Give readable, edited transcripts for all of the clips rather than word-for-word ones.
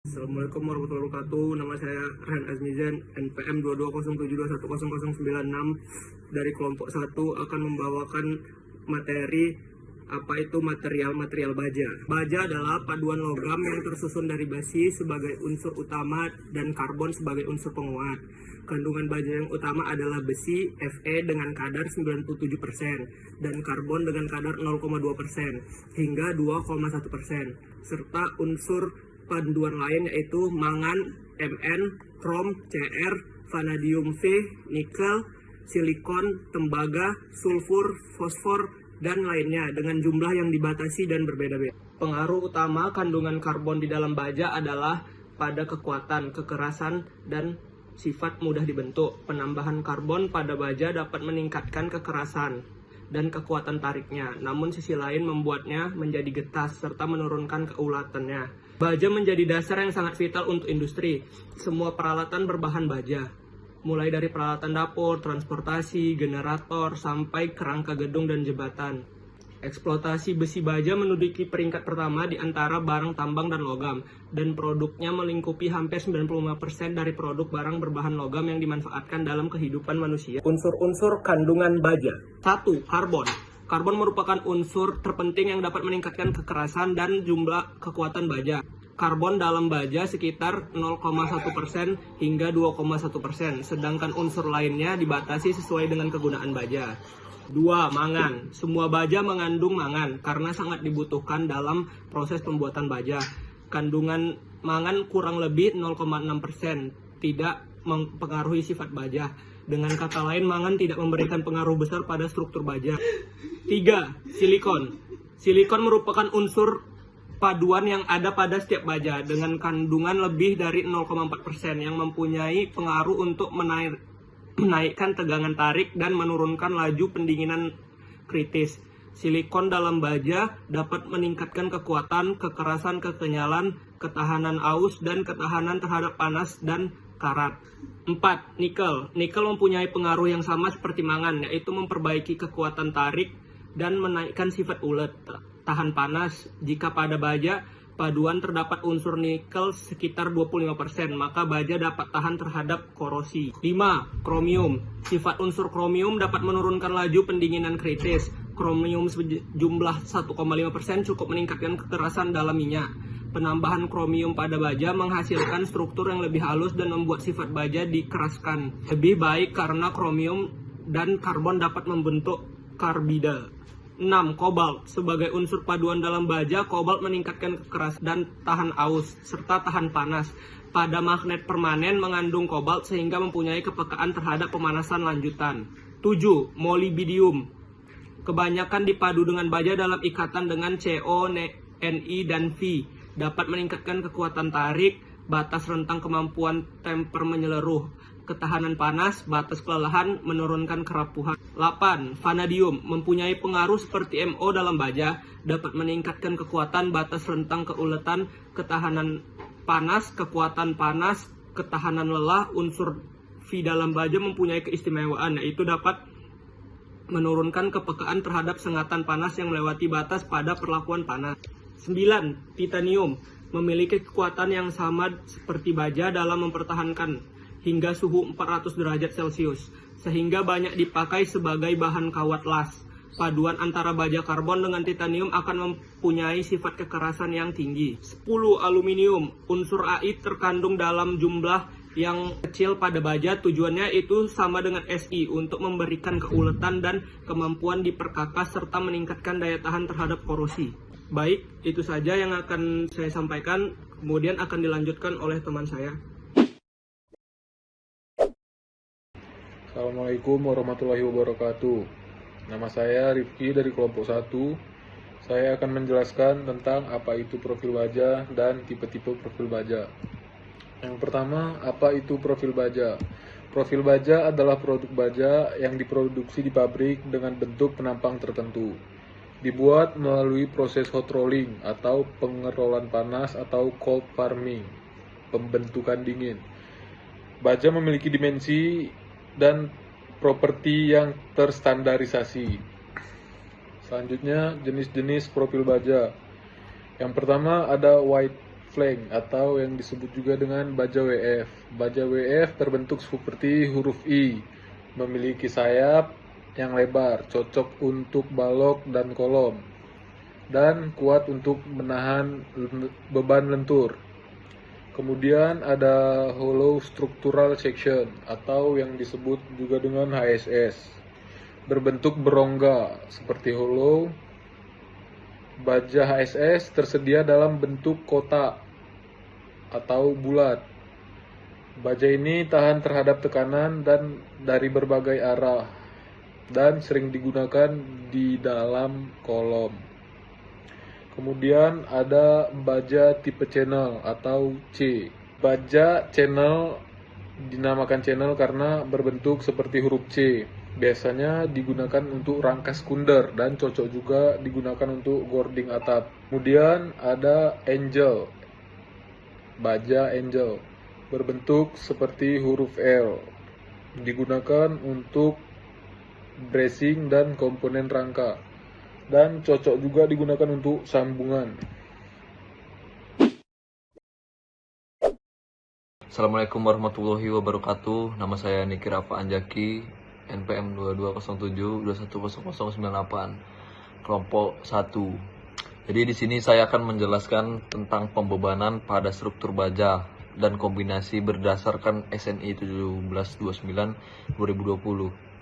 Assalamualaikum warahmatullahi wabarakatuh. Nama saya Rehan Azmizan, NPM 2207210096 dari kelompok 1 akan membawakan materi apa itu material baja. Baja adalah paduan logam yang tersusun dari besi sebagai unsur utama dan karbon sebagai unsur penguat. Kandungan baja yang utama adalah besi Fe dengan kadar 97% dan karbon dengan kadar 0,2% hingga 2,1%, serta unsur panduan lain yaitu mangan, Mn, krom, Cr, vanadium V, nikel, silikon, tembaga, sulfur, fosfor, dan lainnya dengan jumlah yang dibatasi dan berbeda-beda. Pengaruh utama kandungan karbon di dalam baja adalah pada kekuatan, kekerasan, dan sifat mudah dibentuk. Penambahan karbon pada baja dapat meningkatkan kekerasan dan kekuatan tariknya, namun sisi lain membuatnya menjadi getas serta menurunkan keulatannya. Baja menjadi dasar yang sangat vital untuk industri. Semua peralatan berbahan baja, mulai dari peralatan dapur, transportasi, generator, sampai kerangka gedung dan jembatan. Eksploitasi besi baja menduduki peringkat pertama di antara barang tambang dan logam, dan produknya melingkupi hampir 95% dari produk barang berbahan logam yang dimanfaatkan dalam kehidupan manusia. Unsur-unsur kandungan baja. 1. Karbon. Karbon merupakan unsur terpenting yang dapat meningkatkan kekerasan dan jumlah kekuatan baja. Karbon dalam baja sekitar 0,1% hingga 2,1%, sedangkan unsur lainnya dibatasi sesuai dengan kegunaan baja. 2. Mangan. Semua baja mengandung mangan karena sangat dibutuhkan dalam proses pembuatan baja. Kandungan mangan kurang lebih 0,6%, tidak mempengaruhi sifat baja. Dengan kata lain, mangan tidak memberikan pengaruh besar pada struktur baja. 3. Silikon. Silikon merupakan unsur paduan yang ada pada setiap baja dengan kandungan lebih dari 0,4% yang mempunyai pengaruh untuk menaikkan tegangan tarik dan menurunkan laju pendinginan kritis. Silikon dalam baja dapat meningkatkan kekuatan, kekerasan, kekenyalan, ketahanan aus, dan ketahanan terhadap panas dan karat. 4. Nikel. Nikel mempunyai pengaruh yang sama seperti mangan, yaitu memperbaiki kekuatan tarik dan menaikkan sifat ulet, tahan panas. Jika pada baja paduan terdapat unsur nikel sekitar 25%, maka baja dapat tahan terhadap korosi. 5. Kromium. Sifat unsur kromium dapat menurunkan laju pendinginan kritis. Kromium sejumlah 1,5% cukup meningkatkan kekerasan dalam minyak. Penambahan kromium pada baja menghasilkan struktur yang lebih halus dan membuat sifat baja dikeraskan. Lebih baik karena kromium dan karbon dapat membentuk karbida. 6. Kobalt. Sebagai unsur paduan dalam baja, kobalt meningkatkan kekerasan dan tahan aus, serta tahan panas. Pada magnet permanen mengandung kobalt sehingga mempunyai kepekaan terhadap pemanasan lanjutan. 7. Molybdenum. Kebanyakan dipadu dengan baja dalam ikatan dengan CO, Ni, dan V. Dapat meningkatkan kekuatan tarik, batas rentang kemampuan temper menyeluruh, ketahanan panas, batas kelelahan, menurunkan kerapuhan. 8. Vanadium mempunyai pengaruh seperti MO dalam baja, dapat meningkatkan kekuatan, batas rentang keuletan, ketahanan panas, kekuatan panas, ketahanan lelah. Unsur V dalam baja mempunyai keistimewaan, yaitu dapat menurunkan kepekaan terhadap sengatan panas yang melewati batas pada perlakuan panas. 9. Titanium memiliki kekuatan yang sama seperti baja dalam mempertahankan hingga suhu 400 derajat Celcius, sehingga banyak dipakai sebagai bahan kawat las. Paduan antara baja karbon dengan titanium akan mempunyai sifat kekerasan yang tinggi. 10. Aluminium. Unsur Ai terkandung dalam jumlah yang kecil pada baja, tujuannya itu sama dengan Si untuk memberikan keuletan dan kemampuan diperkakas serta meningkatkan daya tahan terhadap korosi. Baik, itu saja yang akan saya sampaikan, kemudian akan dilanjutkan oleh teman saya. Assalamualaikum warahmatullahi wabarakatuh. Nama saya Rifki dari kelompok 1. Saya akan menjelaskan tentang apa itu profil baja dan tipe-tipe profil baja. Yang pertama, apa itu profil baja? Profil baja adalah produk baja yang diproduksi di pabrik dengan bentuk penampang tertentu. Dibuat melalui proses hot rolling atau pengerolan panas atau cold farming, pembentukan dingin. Baja memiliki dimensi dan properti yang terstandarisasi. Selanjutnya, jenis-jenis profil baja. Yang pertama ada white flank atau yang disebut juga dengan baja WF. Baja WF terbentuk seperti huruf I, memiliki sayap yang lebar, cocok untuk balok dan kolom, dan kuat untuk menahan beban lentur. Kemudian ada hollow structural section atau yang disebut juga dengan HSS, berbentuk berongga seperti hollow. Baja HSS tersedia dalam bentuk kotak atau bulat. Baja ini tahan terhadap tekanan dan dari berbagai arah dan sering digunakan di dalam kolom. Kemudian ada baja tipe channel atau C. Baja channel dinamakan channel karena berbentuk seperti huruf C. Biasanya digunakan untuk rangkas skunder dan cocok juga digunakan untuk gording atap. Kemudian ada angel. Baja angel berbentuk seperti huruf L. Digunakan untuk bracing dan komponen rangka. Dan cocok juga digunakan untuk sambungan. Assalamualaikum warahmatullahi wabarakatuh. Nama saya Niki Rafa Anjaki, NPM 2207210098, kelompok 1. Jadi di sini saya akan menjelaskan tentang pembebanan pada struktur baja dan kombinasi berdasarkan SNI 1729/2020.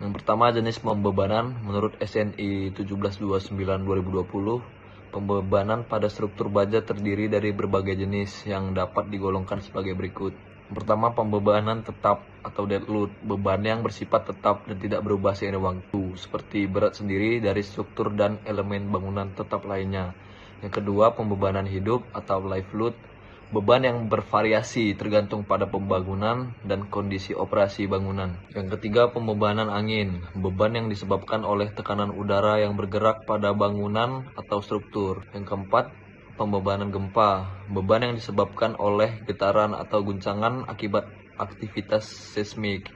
Yang pertama, jenis pembebanan menurut SNI 1729/2020. Pembebanan pada struktur baja terdiri dari berbagai jenis yang dapat digolongkan sebagai berikut. Yang pertama, pembebanan tetap atau dead load, beban yang bersifat tetap dan tidak berubah seiring waktu, seperti berat sendiri dari struktur dan elemen bangunan tetap lainnya. Yang kedua, pembebanan hidup atau live load, beban yang bervariasi tergantung pada pembangunan dan kondisi operasi bangunan. Yang ketiga, pembebanan angin, beban yang disebabkan oleh tekanan udara yang bergerak pada bangunan atau struktur. Yang keempat, pembebanan gempa, beban yang disebabkan oleh getaran atau guncangan akibat aktivitas seismik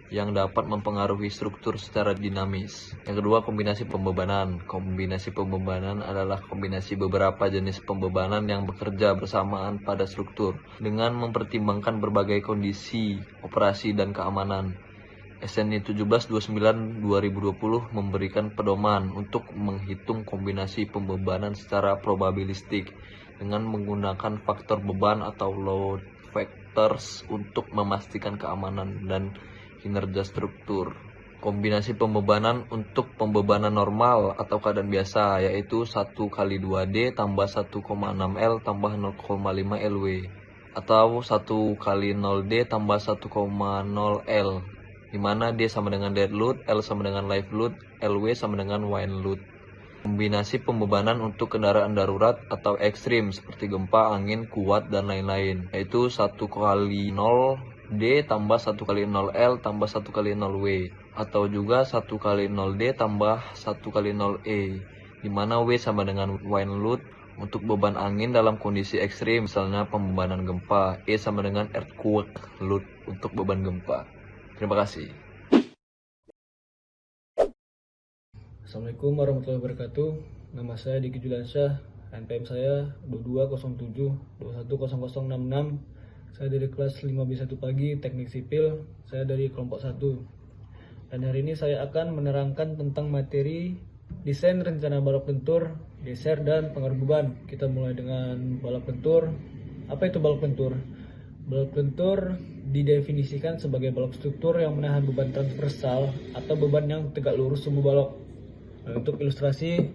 yang dapat mempengaruhi struktur secara dinamis. Yang kedua, kombinasi pembebanan. Kombinasi pembebanan adalah kombinasi beberapa jenis pembebanan yang bekerja bersamaan pada struktur dengan mempertimbangkan berbagai kondisi operasi dan keamanan. SNI 1729/2020 memberikan pedoman untuk menghitung kombinasi pembebanan secara probabilistik dengan menggunakan faktor beban atau load factors untuk memastikan keamanan dan kinerja struktur. Kombinasi pembebanan untuk pembebanan normal atau keadaan biasa yaitu 1x2D tambah 1,6L tambah 0,5 LW atau 1x0D tambah 1,0L, di mana D sama dengan dead load, L sama dengan live load, LW sama dengan wind load. Kombinasi pembebanan untuk kendaraan darurat atau ekstrim seperti gempa, angin kuat, dan lain-lain, yaitu 1x0D tambah 1x0L tambah 1x0W, atau juga 1x0D tambah 1x0E, di mana W sama dengan wind load untuk beban angin dalam kondisi ekstrim, misalnya pembebanan gempa, E sama dengan earthquake load untuk beban gempa. Terima kasih. Assalamualaikum warahmatullahi wabarakatuh. Nama saya Diki Juliansyah, NPM saya 2207210066. Saya dari kelas 5B1 pagi Teknik Sipil. Saya dari kelompok 1. Dan hari ini saya akan menerangkan tentang materi desain rencana balok lentur, geser, dan pengaruh beban. Kita mulai dengan balok lentur. Apa itu balok lentur? Balok lentur didefinisikan sebagai balok struktur yang menahan beban transversal atau beban yang tegak lurus sumbu balok. Nah, untuk ilustrasi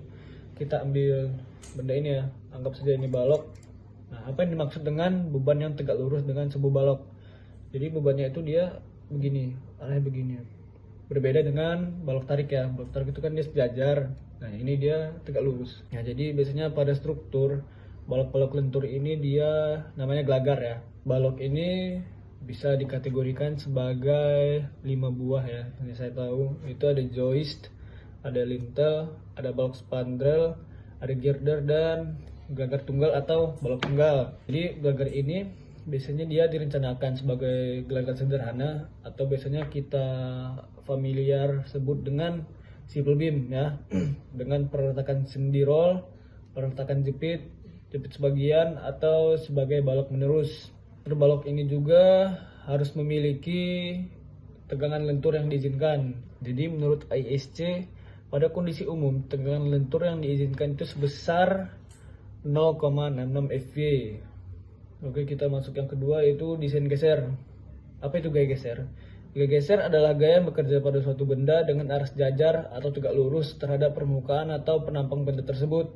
kita ambil benda ini ya, anggap saja ini balok. Nah, apa yang dimaksud dengan beban yang tegak lurus dengan sumbu balok? Jadi bebannya itu dia begini, arahnya begini. Berbeda dengan balok tarik ya. Balok tarik itu kan dia sejajar. Nah, ini dia tegak lurus. Nah, jadi biasanya pada struktur balok-balok lentur ini dia namanya gelagar ya. Balok ini bisa dikategorikan sebagai 5 buah ya. Yang saya tahu itu ada joist, ada lintel, ada balok spandrel, ada girder, dan gelagar tunggal atau balok tunggal. Jadi gelagar ini biasanya dia direncanakan sebagai gelagar sederhana atau biasanya kita familiar sebut dengan simple beam ya. Dengan perletakan sendi roll, perletakan jepit, jepit sebagian, atau sebagai balok menerus. Balok ini juga harus memiliki tegangan lentur yang diizinkan. Jadi menurut ISC, pada kondisi umum tegangan lentur yang diizinkan itu sebesar 0,66 FV. Oke, kita masuk yang kedua, yaitu desain geser. Apa itu gaya geser? Gaya geser adalah gaya yang bekerja pada suatu benda dengan arah sejajar atau tegak lurus terhadap permukaan atau penampang benda tersebut.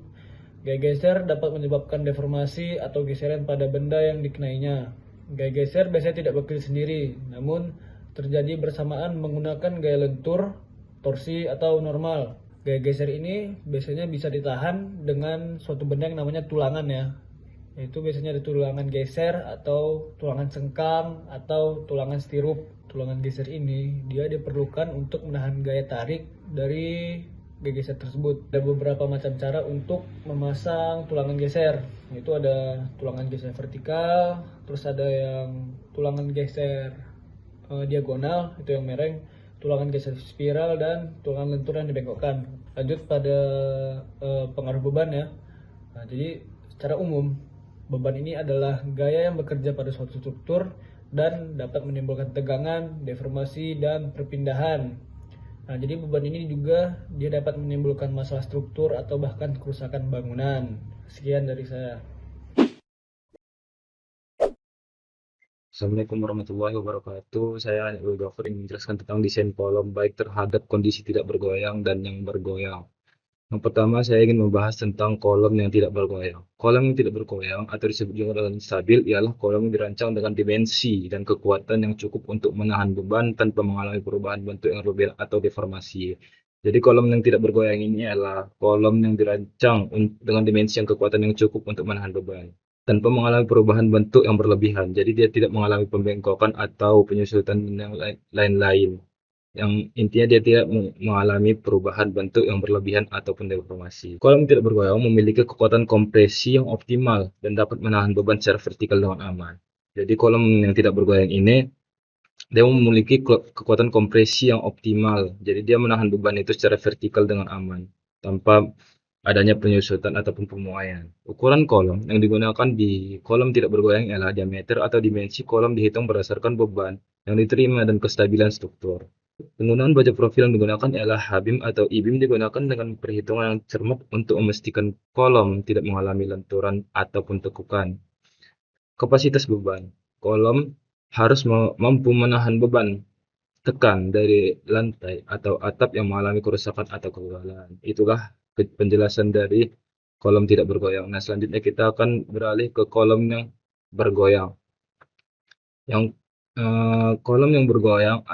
Gaya geser dapat menyebabkan deformasi atau geseran pada benda yang dikenainya. Gaya geser biasanya tidak berdiri sendiri, namun terjadi bersamaan menggunakan gaya lentur, torsi, atau normal. Gaya geser ini biasanya bisa ditahan dengan suatu benda yang namanya tulangan ya. Yaitu biasanya ada tulangan geser atau tulangan sengkang atau tulangan stirrup. Tulangan geser ini dia diperlukan untuk menahan gaya tarik dari gaya geser tersebut. Ada beberapa macam cara untuk memasang tulangan geser. Yaitu ada tulangan geser vertikal, terus ada yang tulangan geser diagonal, itu yang mereng, tulangan geser spiral, dan tulangan lentur yang dibengkokkan. Lanjut pada pengaruh beban ya. Nah, jadi secara umum beban ini adalah gaya yang bekerja pada suatu struktur dan dapat menimbulkan tegangan, deformasi, dan perpindahan. Nah, jadi beban ini juga dia dapat menimbulkan masalah struktur atau bahkan kerusakan bangunan. Sekian dari saya. Assalamualaikum warahmatullahi wabarakatuh. Saya Anil Gafur ingin menjelaskan tentang desain kolom baik terhadap kondisi tidak bergoyang dan yang bergoyang. Yang pertama, saya ingin membahas tentang kolom yang tidak bergoyang. Kolom yang tidak bergoyang atau disebut juga dengan stabil ialah kolom yang dirancang dengan dimensi dan kekuatan yang cukup untuk menahan beban tanpa mengalami perubahan bentuk yang berlebihan atau deformasi. Jadi kolom yang tidak bergoyang ini adalah kolom yang dirancang dengan dimensi dan kekuatan yang cukup untuk menahan beban tanpa mengalami perubahan bentuk yang berlebihan. Jadi dia tidak mengalami pembengkokan atau penyusutan yang lain-lain. Yang intinya dia tidak mengalami perubahan bentuk yang berlebihan ataupun deformasi. Kolom tidak bergoyang memiliki kekuatan kompresi yang optimal dan dapat menahan beban secara vertikal dengan aman. Jadi kolom yang tidak bergoyang ini dia memiliki kekuatan kompresi yang optimal. Jadi dia menahan beban itu secara vertikal dengan aman tanpa adanya penyusutan ataupun pemuaian. Ukuran kolom yang digunakan di kolom tidak bergoyang ialah diameter atau dimensi kolom dihitung berdasarkan beban yang diterima dan kestabilan struktur. Penggunaan baja profil yang digunakan ialah H-beam atau I-beam digunakan dengan perhitungan yang cermat untuk memastikan kolom tidak mengalami lenturan ataupun tekukan. Kapasitas beban. Kolom harus mampu menahan beban tekan dari lantai atau atap yang mengalami kerusakan atau kegagalan. Itulah penjelasan dari kolom tidak bergoyang. Nah, selanjutnya kita akan beralih ke kolom yang bergoyang. Yang kolom yang bergoyang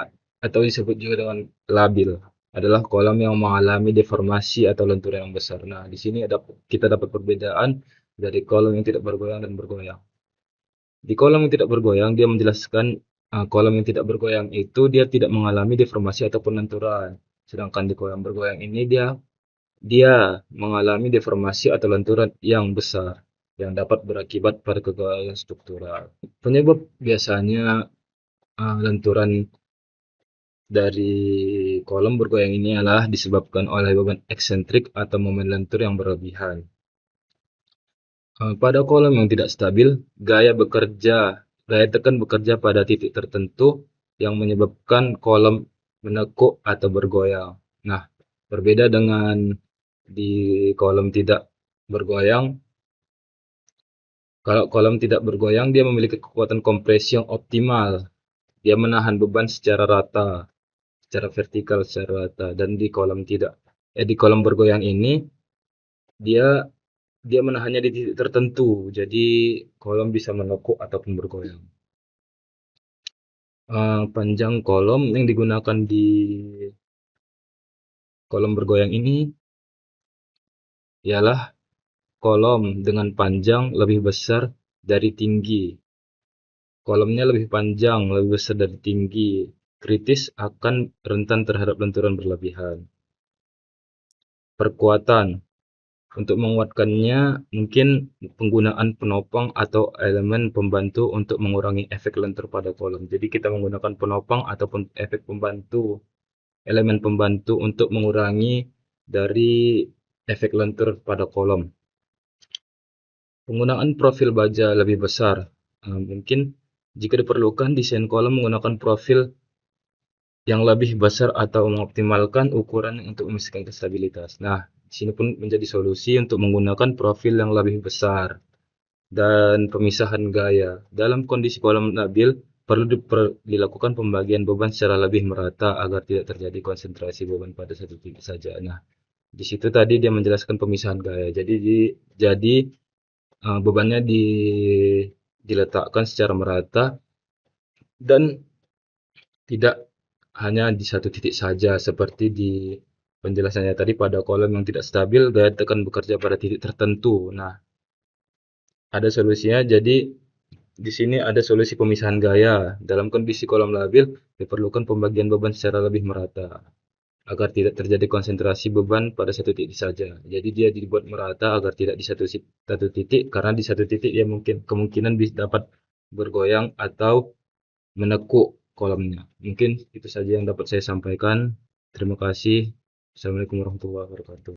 atau disebut juga dengan labil adalah kolom yang mengalami deformasi atau lentur yang besar. Nah, di sini kita dapat perbedaan dari kolom yang tidak bergoyang dan bergoyang. Di kolom yang tidak bergoyang, dia menjelaskan kolom yang tidak bergoyang itu dia tidak mengalami deformasi ataupun lenturan. Sedangkan di kolom bergoyang ini dia mengalami deformasi atau lenturan yang besar yang dapat berakibat pada kegagalan struktural. Penyebab biasanya lenturan dari kolom bergoyang ini adalah disebabkan oleh beban eksentrik atau momen lentur yang berlebihan. Pada kolom yang tidak stabil, gaya tekan bekerja pada titik tertentu yang menyebabkan kolom menekuk atau bergoyang. Nah, berbeda dengan di kolom tidak bergoyang. Kalau kolom tidak bergoyang, dia memiliki kekuatan kompresi yang optimal. Dia menahan beban secara rata, secara vertikal, secara rata. Dan di kolom bergoyang ini dia menahannya di titik tertentu. Jadi kolom bisa menekuk ataupun bergoyang. Panjang kolom yang digunakan di kolom bergoyang ini ialah kolom dengan panjang lebih besar dari tinggi. Kolomnya lebih panjang, lebih besar dari tinggi, kritis akan rentan terhadap lenturan berlebihan. Perkuatan. Untuk menguatkannya, mungkin penggunaan penopang atau elemen pembantu untuk mengurangi efek lentur pada kolom. Jadi kita menggunakan penopang ataupun efek pembantu, elemen pembantu untuk mengurangi dari efek lentur pada kolom. Penggunaan profil baja lebih besar. Mungkin jika diperlukan desain kolom menggunakan profil yang lebih besar atau mengoptimalkan ukuran untuk memastikan stabilitas. Nah, di sini pun menjadi solusi untuk menggunakan profil yang lebih besar dan pemisahan gaya. Dalam kondisi kolom labil, perlu dilakukan pembagian beban secara lebih merata agar tidak terjadi konsentrasi beban pada satu titik saja. Nah, di situ tadi dia menjelaskan pemisahan gaya. Jadi bebannya diletakkan secara merata dan tidak hanya di satu titik saja seperti di penjelasannya tadi. Pada kolom yang tidak stabil, gaya tekan bekerja pada titik tertentu. Nah, ada solusinya. Jadi di sini ada solusi pemisahan gaya. Dalam kondisi kolom labil, diperlukan pembagian beban secara lebih merata agar tidak terjadi konsentrasi beban pada satu titik saja. Jadi dia dibuat merata agar tidak di satu titik, karena di satu titik dia mungkin kemungkinan dapat bergoyang atau menekuk kolomnya. Mungkin itu saja yang dapat saya sampaikan. Terima kasih. Assalamualaikum warahmatullahi wabarakatuh.